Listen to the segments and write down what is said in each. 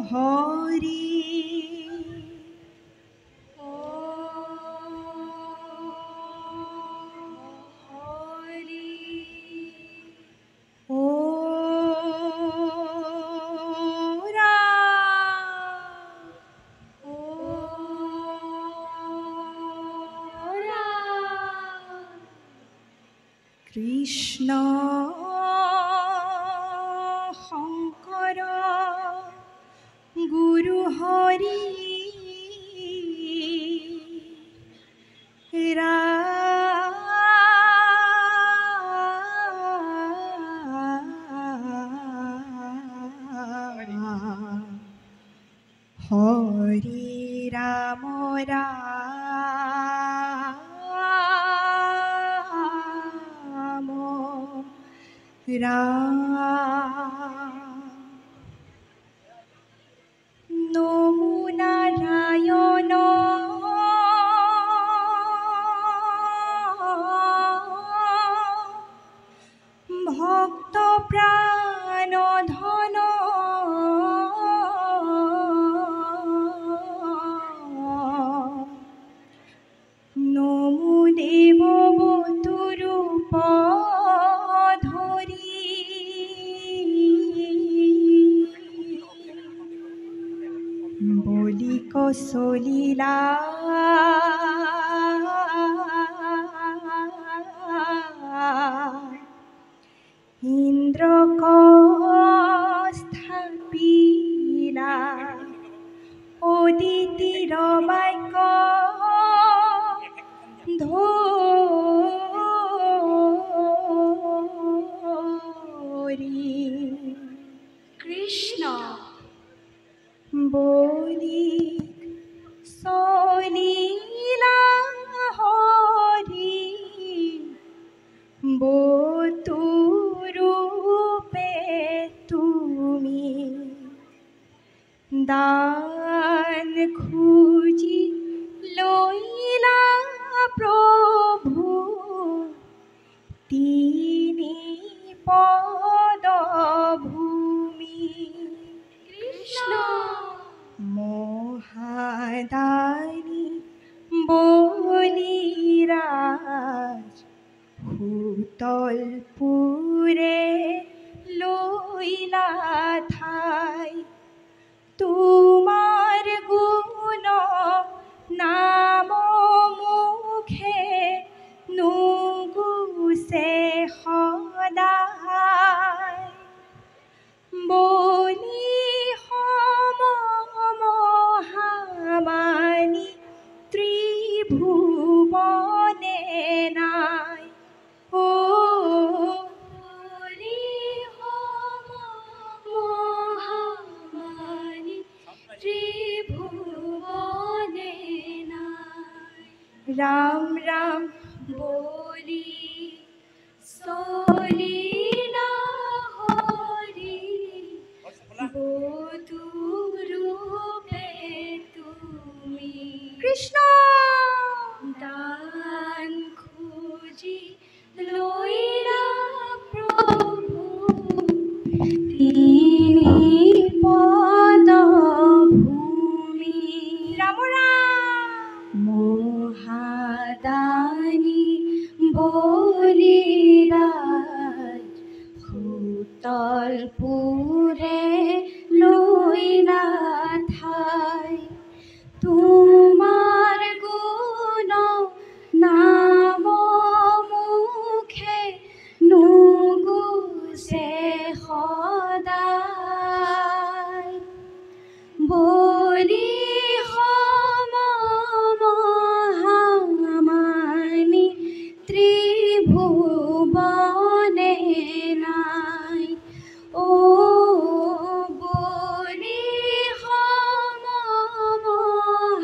হৰি ও কৃষ্ণ শঙ্কৰ গুৰু হৰি হৰি ৰাম ৰাম রাম নমো নারায়ণ ভক্ত প্রাণ ধন নমো দেববতুরূপ বলি কৌশলীলা ইন্দ্র স্থাপিলা অদিতির বাক্য ধরি কৃষ্ণ বলি সলীলা হরি বতুরূপে তুমি দান খুঁজি লইলা প্রভু তিনি পদভূমি কৃষ্ণ মহাদানী বলিরাজ ভূতলপুরে লইলা ঠাই তোমার গুণ নাম মুখে নুগুছে সদায় বলি মহামানী ত্রিভুবনে নাই ও বলি মহামানী ত্রিভুবনে নাই রাম রাম বলি সলীলা হরি বতুরূপে তুমি কৃষ্ণ দান খুঁজি লইলা প্রভু তিনি পদভূমি রাম রাম মহাদানী বলিরাজ ভূতলপুরে লইলা ঠাই তোমার গুণ নাম মুখে নুগুছে সদায় বলি মহামানী ত্রিভুবনে নাই ও বলি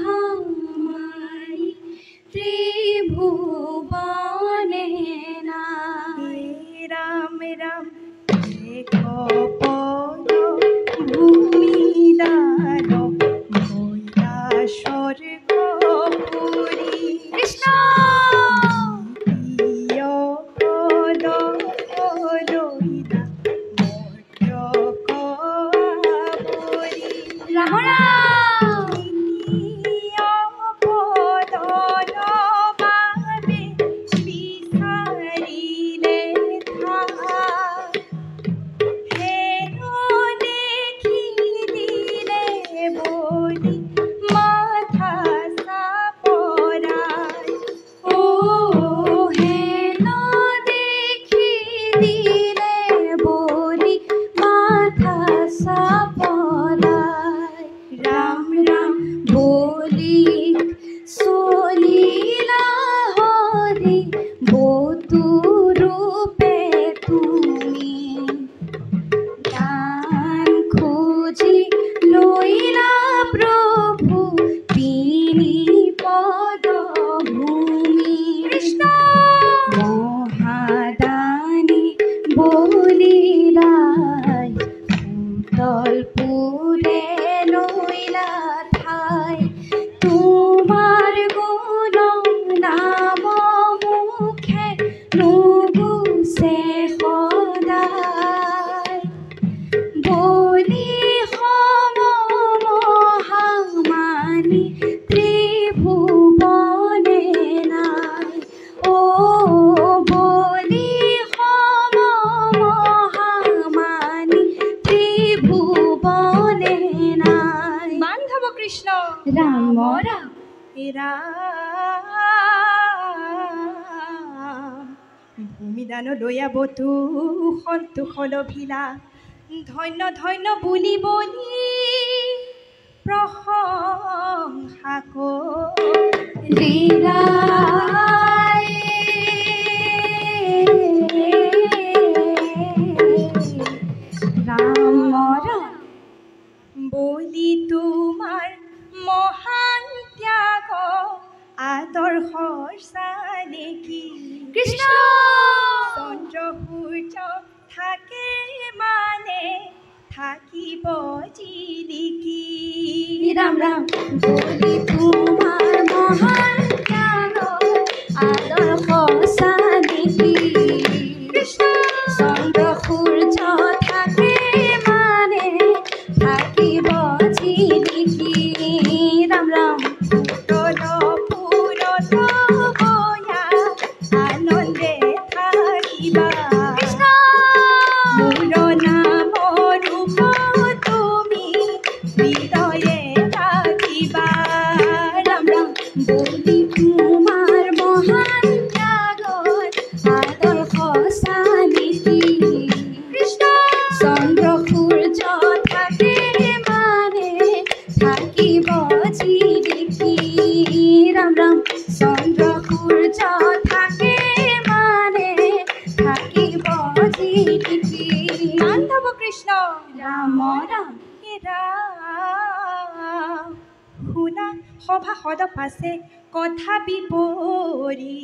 মহামানী ত্রিভুবনে নাই রাম রাম ৰাম ৰাম ৰাম ৰাম ভূমিদান দয়াবতু সন্তোষল ভিলা ধন্য ধন্য বুলি বলি প্ৰশংসা লীলাই ৰাম ৰাম বলি তোমাৰ মহান ত্যাগ আদৰ্শৰ চালে কি কৃষ্ণ চন্দ্ৰ সূৰ্য থাকে মানে থাকিব জিলিকি ৰাম ৰাম বলি তোমাৰ মহান জ্ঞান আদৰ্শ চালিকি কৃষ্ণ চন্দ্ৰ সূৰ্য থাকে মানে থাকিব জিলিকি ৰাম ৰাম তলপুৰত গয়া আনন্দে থাকিবা মোৰ নাম ৰূপ তুমি হৃদয়ে ৰাখিবা ৰাম ৰাম বলি তোমাৰ মহান ত্যাগৰ আদৰ্শ চালিকি কৃষ্ণ চন্দ্ৰ সূৰ্য থাকে মানে থাকিব জিলিকি ৰাম ৰাম চন্দ্ৰ সূৰ্য থাকে মানে থাকিব জিলিকি বান্ধৱ কৃষ্ণ ৰাম ৰাম শুনা সভাসদ পাছে কথা বিপৰী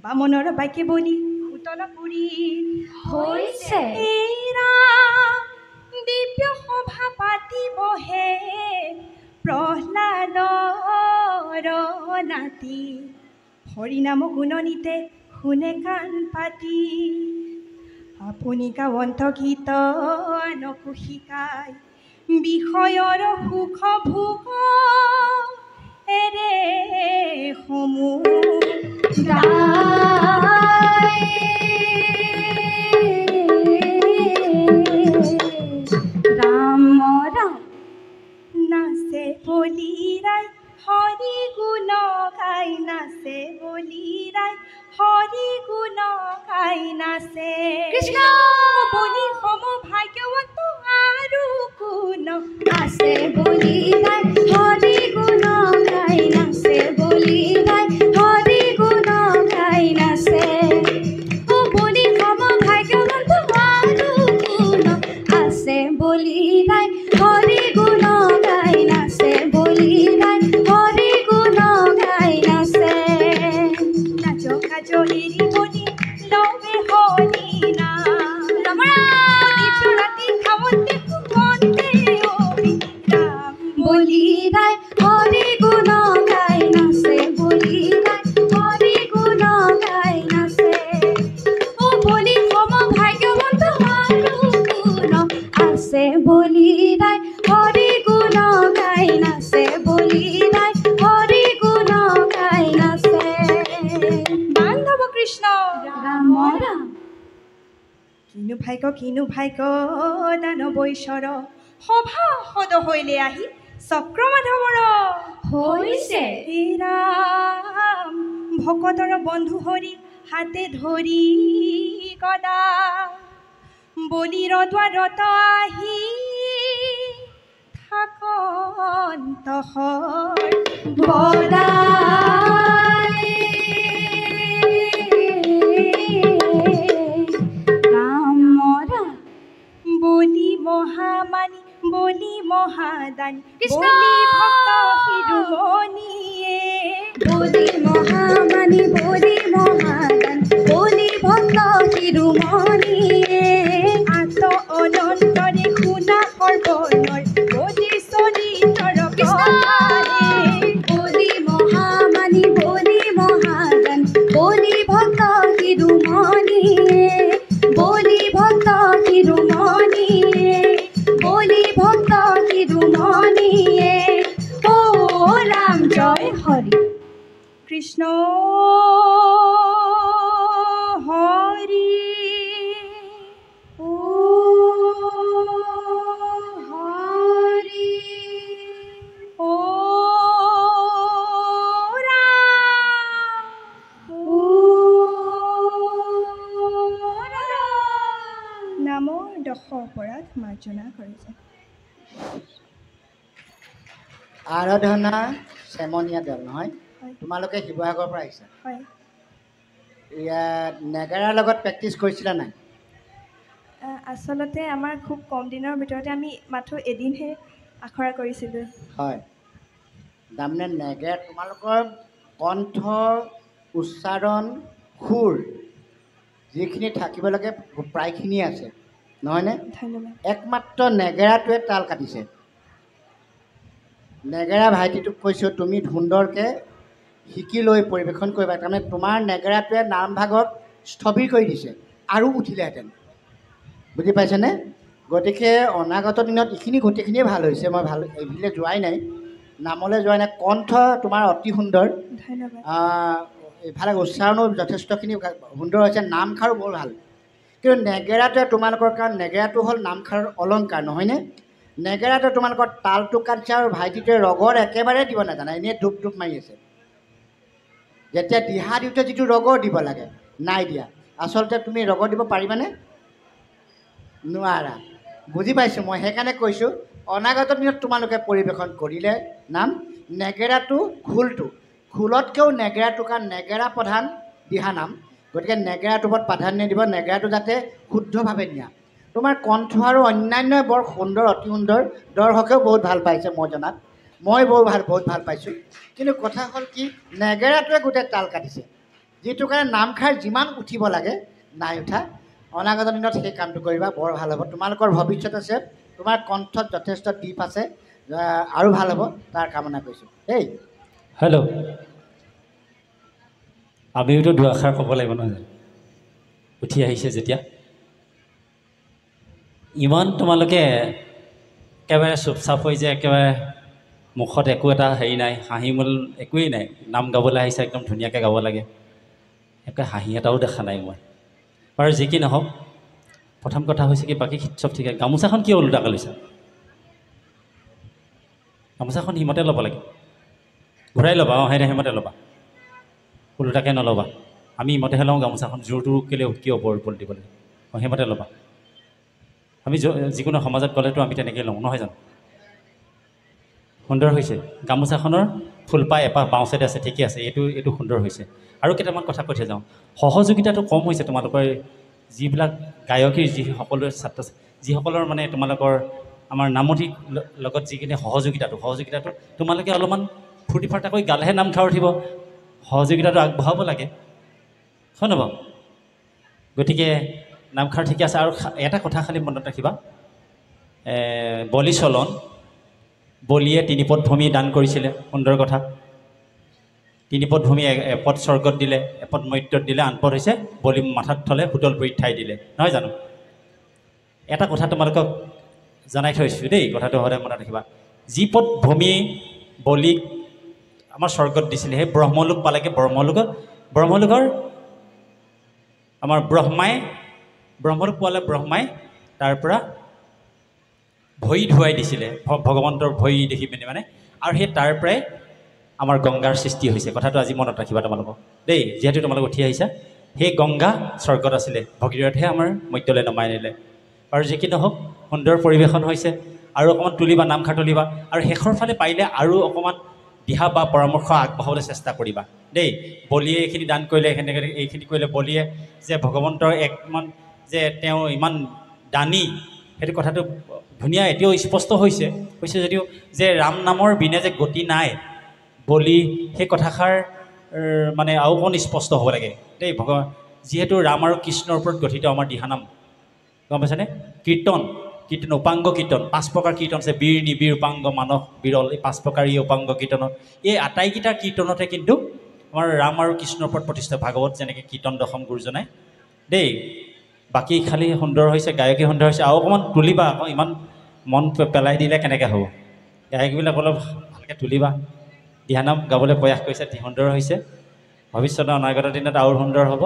বামনৰ বাক্যে বলি উতল পুৰী হৈছে এৰা দিব্য সভা পাতিবহে প্ৰহ্লাদৰ নাতি হৰিনাম গুণনিতে শুনে কাণ পাতি আপুনি গাৱন্ত গীত নকু শিকাই বিষয়ৰ সুখ ভোগ এৰে সমূহ গাই ৰাম ৰাম নাচে বলিৰাই হৰি গুণ গাই নাচে বলিৰাই হৰি গুণ গাই নাচে কৃষ্ণ বলি সম ভাগ্যৱন্ত আৰু গুণ আছে বলি গাই হৰি গুণ গাই নাচে বলি গাই হৰি গুণ গাই নাচে ও বলি সম ভাগ্যৱন্ত আৰু গুণ আছে বলি গাই হৰি গুণ গাই নাচে বলি গাই হৰি গুণ গাই নাচে নাচ কাজ এৰি বলি লবে হৰি নাম ৰাতি খাৱতে শুৱতে অবিৰাম বলি গাই হৰি গুণ গাই নাচে বলি গাই হৰি গুণ গাই নাচে ও বলি সম ভাগ্যৱন্ত আৰু গুণ আছে বলি গাই হৰি গুণ কিনো ভাগ্য দানৱৈশ্বৰ সভা সদ হৈলে আহি চক্ৰমাধৱৰ হৈছে হে ৰাম ভকতৰ বন্ধু হৰি হাতে ধৰি গদা বলিৰ দ্বাৰত আহি থাকন্তহৰ বদাই ৰাম ৰাম বলি মহামানী বলি মহাদানী কৃষ্ণ! বলি ভক্ত শিৰোমণিয়ে বলি মহামানী বলি মহাদান বলি ভক্ত শিৰোমণিয়ে আত অনন্তৰে শুনা সৰ্বনৰ বলি চৰিতৰ কথাৰে বলি মহামানী বলি মহাদান বলি ভক্ত শিৰোমণিয়ে বলি ভক্ত শিৰোমণিয়ে বলি ভক্ত শিৰোমণিয়ে ও ৰাম জয় হৰি কৃষ্ণ হৰি ও হৰি ও ৰাম ও ৰাম নামৰ দশ অপৰাধ মাৰ্জনা কৰিছে আৰাধনা চেমনীয়া দল নহয় হয় তোমালোকে শিৱসাগৰৰ পৰা আহিছা হয় ইয়াত নেগেৰাৰ লগত প্ৰেক্টিছ কৰিছিলা নাই আচলতে আমাৰ খুব কম দিনৰ ভিতৰতে আমি মাথো এদিনহে আখৰা কৰিছিলোঁ হয় তাৰমানে নেগেৰা তোমালোকৰ কণ্ঠ উচ্চাৰণ সুৰ যিখিনি থাকিব লাগে প্ৰায়খিনি আছে নহয়নে ধন্যবাদ একমাত্ৰ নেগেৰাটোৱে তাল কাটিছে নেগেৰা ভাইটিটোক কৈছোঁ তুমি সুন্দৰকৈ শিকি লৈ পৰিৱেশন কৰিবা তাৰমানে তোমাৰ নেগেৰাটোৱে নামভাগক স্থবিৰ কৰি দিছে আৰু উঠিলেহেঁতেন বুজি পাইছেনে গতিকে অনাগত দিনত এইখিনি গোটেইখিনিয়ে ভাল হৈছে মই ভাল এইফালে যোৱাই নাই নামলৈ যোৱাই নাই কণ্ঠ তোমাৰ অতি সুন্দৰ ধন্যবাদ এইফালে উচ্চাৰণো যথেষ্টখিনি সুন্দৰ হৈছে নামখাৰো বৰ ভাল কিন্তু নেগেৰাটোৱে তোমালোকৰ কাৰণ নেগেৰাটো হ'ল নামখাৰৰ অলংকাৰ নহয়নে নেগেৰাটোৱে তোমালোকৰ তালটো কাটিছে আৰু ভাইটিটোৱে ৰগৰ একেবাৰে দিব নাজানে এনেই ধূপ ধূপ মাৰি আছে যেতিয়া দিহা দিওঁতে যিটো ৰগৰ দিব লাগে নাই দিয়া আচলতে তুমি ৰগৰ দিব পাৰিবানে নোৱাৰা বুজি পাইছোঁ মই সেইকাৰণে কৈছোঁ অনাগত দিনত তোমালোকে পৰিৱেশন কৰিলে নাম নেগেৰাটো খোলতকৈও নেগেৰাটো কাৰণ নেগেৰা প্ৰধান দিহা নাম গতিকে নেগেৰাটোৰ ওপৰত প্ৰাধান্য দিব নেগেৰাটো যাতে শুদ্ধভাৱে নিয়া তোমাৰ কণ্ঠ আৰু অন্যান্য বৰ সুন্দৰ অতি সুন্দৰ দৰ্শকেও বহুত ভাল পাইছে মই জনাত মই বহুত ভাল পাইছোঁ কিন্তু কথা হ'ল কি নেগেৰাটোৱে গোটেই তাল কাটিছে যিটো কাৰণে নামখাৰ যিমান উঠিব লাগে নাই উঠা অনাগত দিনত সেই কামটো কৰিবা বৰ ভাল হ'ব তোমালোকৰ ভৱিষ্যত আছে তোমাৰ কণ্ঠত যথেষ্ট দ্বীপ আছে আৰু ভাল হ'ব তাৰ কামনা কৰিছোঁ দেই হেল্ল' আমিওতো দুআষাৰ ক'ব লাগিব নহয় জানো উঠি আহিছে যেতিয়া ইমান তোমালোকে একেবাৰে চুপচাপ হৈ যে একেবাৰে মুখত একো এটা হেৰি নাই হাঁহি মূল একোৱেই নাই নাম গাবলৈ আহিছে একদম ধুনীয়াকৈ গাব লাগে একে হাঁহি এটাও দেখা নাই মই বাৰু যি কি নহওক প্ৰথম কথা হৈছে কি বাকী চব ঠিক আছে গামোচাখন কিয় ওলোটাকৈ লৈছা গামোচাখন হিমতে ল'ব লাগে ঘূৰাই ল'বা অঁ সেইমতে ল'বা ওলোটাকৈ নল'বা আমি ইমতেহে লওঁ গামোচাখন জোৰটো কেলৈ কিয় ওপৰ দিব লাগে অঁ সেইমতে ল'বা আমি যিকোনো সমাজত গ'লেতো আমি তেনেকৈ লওঁ নহয় জানো সুন্দৰ হৈছে গামোচাখনৰ ফুলপাহ এপাহ বাওঁ চাইডে আছে ঠিকে আছে এইটো সুন্দৰ হৈছে আৰু কেইটামান কথা কৈ থৈ যাওঁ সহযোগিতাটো কম হৈছে তোমালোকৰ যিবিলাক গায়কীৰ যিসকলৰ মানে তোমালোকৰ আমাৰ নামতিৰ লগত যিখিনি সহযোগিতাটো তোমালোকে অলপমান ফূৰ্তি ফাৰ্তাকৈ গালেহে নামখাৰ উঠিব সহযোগিতাটো আগবঢ়াব লাগে হয় নহয় গতিকে নামখাৰ ঠিকে আছে আৰু এটা কথা খালি মনত ৰাখিবা বলি চলন বলিয়ে 3 পদ ভূমি দান কৰিছিলে সুন্দৰ কথা 3 পদ ভূমি এপদ স্বৰ্গত দিলে এপদ মৰ্ত্যত দিলে আন পদ হৈছে বলি মাথাত থলে সুতল পুৰীত ঠাই দিলে নহয় জানো এটা কথা তোমালোকক জনাই থৈছোঁ দেই কথাটো সদায় মনত ৰাখিবা যি পদ ভূমি বলিক আমাৰ স্বৰ্গত দিছিলে সেই ব্ৰহ্মলোক পালেগৈ ব্ৰহ্মলোকৰ আমাৰ ব্ৰহ্মাই ব্ৰহ্মটোক পোৱালে ব্ৰহ্মাই তাৰ পৰা ভৰি ধুৱাই দিছিলে ভগৱন্তৰ ভৰি দেখি পিনি মানে আৰু সেই তাৰ পৰাই আমাৰ গংগাৰ সৃষ্টি হৈছে কথাটো আজি মনত ৰাখিবা তোমালোকক দেই যিহেতু তোমালোক উঠি আহিছা সেই গংগা স্বৰ্গত আছিলে ভগীৰথহে আমাৰ মৰ্ত্যলৈ নমাই আনিলে আৰু যি কি নহওক সুন্দৰ পৰিৱেশন হৈছে আৰু অকণমান তুলিবা নামখাৰ তুলিবা আৰু শেষৰ ফালে পাৰিলে আৰু অকণমান দিহা বা পৰামৰ্শ আগবঢ়াবলৈ চেষ্টা কৰিবা দেই বলিয়ে এইখিনি দান কৰিলে এইখিনি কৰিলে বলিয়ে যে ভগৱন্তৰ একমান যে তেওঁ ইমান দানী সেইটো কথাটো ধুনীয়া এতিয়াও স্পষ্ট হৈছে যদিও যে ৰাম নামৰ বিনে যে গতি নাই বলি সেই কথাষাৰ মানে আৰু অকণ স্পষ্ট হ'ব লাগে দেই যিহেতু ৰাম আৰু কৃষ্ণৰ ওপৰত গঠিত আমাৰ দিহানাম গম পাইছেনে কীৰ্তন উপাংগ কীৰ্তন 5 প্ৰকাৰ কীৰ্তন আছে বীৰ নিবীৰ উপাংগ মানস বিৰল এই 5 প্ৰকাৰ এই উপাংগ কীৰ্তনত এই আটাইকেইটা কীৰ্তনতে কিন্তু আমাৰ ৰাম আৰু কৃষ্ণৰ ওপৰত প্ৰতিষ্ঠা ভাগৱত যেনেকৈ কীৰ্তন দশম গুৰুজনাই দেই বাকী খালি সুন্দৰ হৈছে গায়কী সুন্দৰ হৈছে আৰু অকণমান তুলিবা আকৌ ইমান মন পেলাই দিলে কেনেকৈ হ'ব গায়কবিলাক অলপ ভালকৈ তুলিবা দিহানাম গাবলৈ প্ৰয়াস কৰিছে সুন্দৰ হৈছে ভৱিষ্যতৰ অনাগত দিনত আৰু সুন্দৰ হ'ব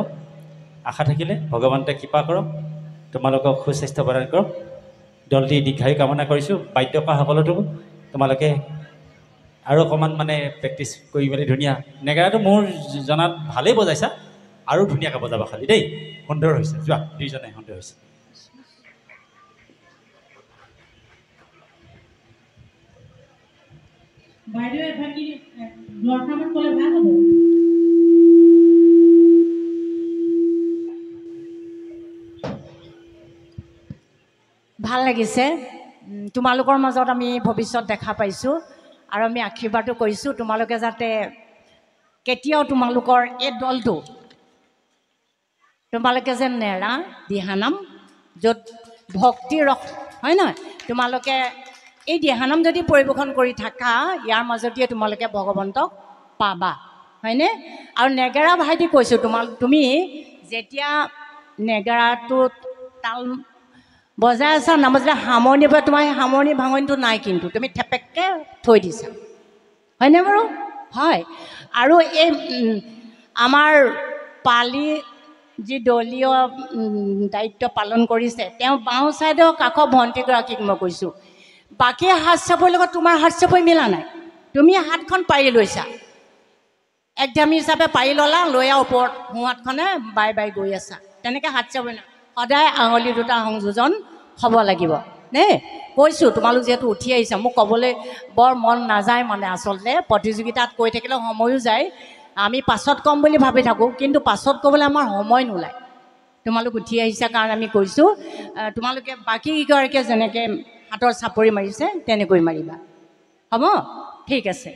আশা থাকিলে ভগৱন্তে কৃপা কৰক তোমালোকক সুস্বাস্থ্য প্ৰদান কৰক দলটি দীৰ্ঘায়ু কামনা কৰিছোঁ বাদ্যকাৰসকলতো তোমালোকে আৰু অকণমান মানে প্ৰেক্টিচ কৰি মেলি ধুনীয়া নেগেৰাটো মোৰ জনাত ভালেই বজাইছা আৰু ধুনীয়াকৈ বজাবা খালি দেই সুন্দৰ হৈছে যোৱা দুইজনে সুন্দৰ হৈছে বাইদেউ এভাগি দৰকাৰমান ক'লে ভাল হ'ব ভাল লাগিছে তোমালোকৰ মাজত আমি ভৱিষ্যত দেখা পাইছোঁ আৰু আমি আশীৰ্বাদো কৰিছোঁ তোমালোকে যাতে কেতিয়াও তোমালোকৰ এই দলটো তোমালোকে যে নেৰা দিহানাম য'ত ভক্তি ৰস হয় নহয় তোমালোকে এই দিহানাম যদি পৰিৱেশন কৰি থাকা ইয়াৰ মাজতেই তোমালোকে ভগৱন্তক পাবা হয়নে আৰু নেগেৰা ভাইটি কৈছোঁ তুমি যেতিয়া নেগেৰাটোত তাল বজাই আছা নামাজিলে সামৰণিৰ পৰা তোমাৰ সেই সামৰণি ভাঙনিটো নাই কিন্তু তুমি থেপেককৈ থৈ দিছা হয়নে বাৰু হয় আৰু এই আমাৰ পালি যি দলীয় দায়িত্ব পালন কৰিছে তেওঁ বাওঁ ছাইডৰ কাষৰ ভণ্টিগৰাকীক মই কৈছোঁ বাকী হাত চাপৰিৰ লগত তোমাৰ হাত চাপৰি মিলা নাই তুমি হাতখন পাৰি লৈছা একজামি হিচাপে পাৰি ল'লা লৈ ওপৰত সোঁহাতখনে বাই বাই গৈ আছা তেনেকৈ হাত চাপৰি নাই সদায় আঙুলি দুটা সংযোজন হ'ব লাগিব দেই কৈছোঁ তোমালোক যিহেতু উঠি আহিছা মোক ক'বলৈ বৰ মন নাযায় মানে আচলতে প্ৰতিযোগিতাত কৈ থাকিলে সময়ো যায় আমি পাছত ক'ম বুলি ভাবি থাকোঁ কিন্তু পাছত ক'বলৈ আমাৰ সময় নোলায় তোমালোক উঠি আহিছা কাৰণ আমি কৈছোঁ তোমালোকে বাকীকেইগৰাকীয়ে যেনেকৈ হাতৰ চাপৰি মাৰিছে তেনেকৈ মাৰিবা হ'ব ঠিক আছে